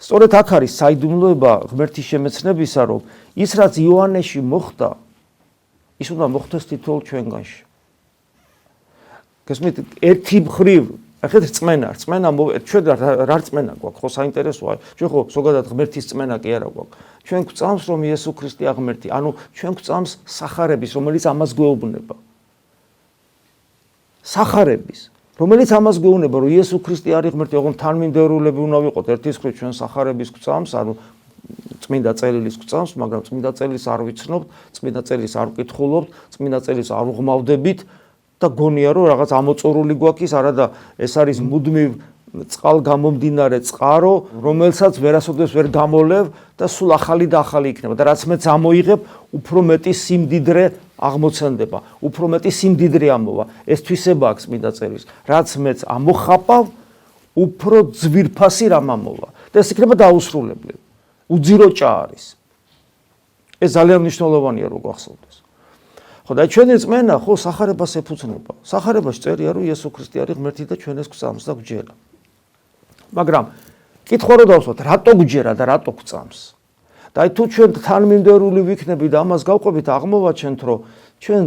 სწორედ აქ არის საიდუმლოება ღმერთის შემეცნებისა, რომ ის რაც იოანეში მოხდა, ის უნდა მოხდეს თითოეულ ჩვენგანში. გესმით, ერთი მხრივ, ახლა რწმენა, ჩვენ რა რწმენა გვაქვს, ხო საინტერესოა. ჩვენ ხო ზოგადად ღმერთის რწმენა კი არა გვაქვს. ჩვენ გვწამს, რომ იესო ქრისტე აღმერთი, ანუ ჩვენ გვწამს სახარების, რომელიც ამას გვეუბნება. სახარების, რომელიც ამას გვეუბნება, რომ იესო ქრისტე არის ღმერთი, ოღონდ თანმიმდევრულები უნდა ვიყოთ. ერთის მხრივ ჩვენ სახარების გვწამს, ანუ წმინდა წერილის გვწამს, მაგრამ წმინდა წერილის არ ვიცნობთ, წმინდა წერილის არ ვკითხულობთ, წმინდა წერილის არ უღმავდებით და გონია რომ რაღაც ამოწურული გვაქვს, არადა ეს არის მუდმივ წყალ გამომდინარე წყარო, რომელსაც ვერასოდეს ვერ გამოლევ და სულ ახალი და ახალი იქნება და რაც მეც ამოიღებ, უფრო მეტი სიმდიდრე აღმოცენდება, უფრო მეტი სიმდიდრე ამოვა. ეს თვისება აქვს წმინდა წერილის. რაც მეც ამოხაპავ, უფრო ძვირფასი რამ ამოვა და ეს იქნება დაუსრულებელი. უძირო ჭა არის. ეს ძალიან მნიშვნელოვანია რომ გვახსოვდეს. ხო და ჩვენი რწმენა ხო სახარებას ეფუძნება. სახარებაში წერია რომ იესო ქრისტე არის ღმერთი და ჩვენ ეს გვწამს და გვჯერა. მაგრამ კითხვა რომ დავსვათ, რატო გვჯერა და რატო გვწამს? და თუ ჩვენ თანმიმდევრული ვიქნებით და ამას გავყვებით, აღმოვაჩენთ რომ ჩვენ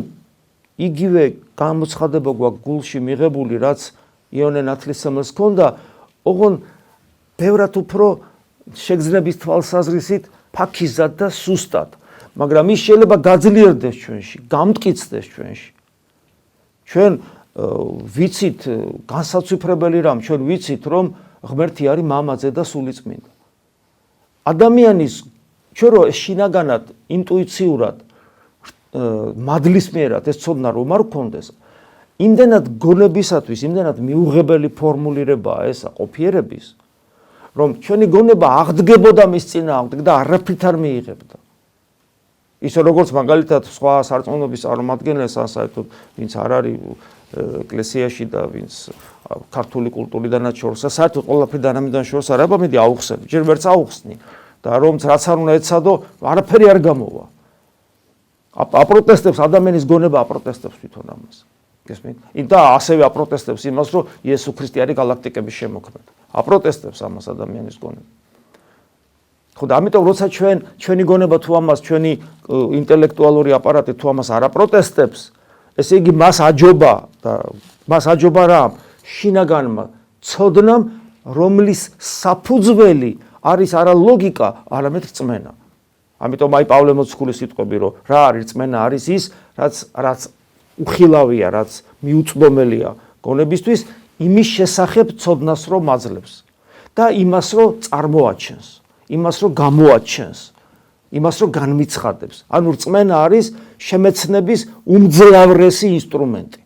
იგივე გამოცხადება გვაქვს გულში მიღებული, რაც იონე ნათლისმცემელს ჰქონდა, ოღონ ბევრად უფრო შეგრძნების თვალსაზრისით ფაქიზად და სუსტად. მაგრამ ის შეიძლება გაძლიერდეს ჩვენში, გამტკიცდეს ჩვენში. ჩვენ ვიცით განსაცვიფრებელი რამ, ჩვენ ვიცით რომ ღმერთი არის მამაძე და სულიწმინდა. ადამიანის ჩვენ რო შინაგანად, ინტუიციურად, მადლისმიერად ეს ცოდნა რომ არ გქონდეს, იმდენად გონებისათვის, იმდენად მიუღებელი ფორმულირებაა ესა ყოფიერების, რომ ჩვენი გონება აღდგებოდა მის წინააღმდეგ და არაფრით არ მიიღებდა. ისე როგორც მაგალითად სხვა სარწმუნოების წარმომადგენლებს, საერთოდ ვინც არ არის ეკლესიაში და ვინც ქართული კულტურიდანაც შორს, საერთოდ ყველაფრიდან ამიდან შორს არ აბამედი აუხსნი, ჯერ ვერც აუხსნი და რომც რაც არ უნდა ეცადო, არაფერი არ გამოვა. აპროტესტებს ადამიანის გონება აპროტესტებს თვითონ ამას. გესმით? და ასევე აპროტესტებს იმას, რომ იესო ქრისტე არის გალაქტიკების შემოქმედი. აპროტესტებს ამას ადამიანის გონება. ხო და ამიტომ როცა ჩვენი გონება თუ ამას, ჩვენი ინტელექტუალური აპარატი თუ ამას არ აპროტესტებს, ესე იგი მას აჯობა რა? შინაგანმა ცოდნამ, რომლის საფუძველი არის არა ლოგიკა, არამედ რწმენა. ამიტომ აი პავლე მოციქულის სიტყვები, რომ რა არის რწმენა, არის ის, რაც უხილავია, რაც მიუწვდომელია გონებისთვის, იმის შესახებ ცოდნას რომ აძლევს და იმას რომ წარმოაჩენს, იმას რომ გამოაჩენს, იმას რომ განმიცხადებს. ანუ რწმენა არის შემეცნების უმძლავრესი ინსტრუმენტი.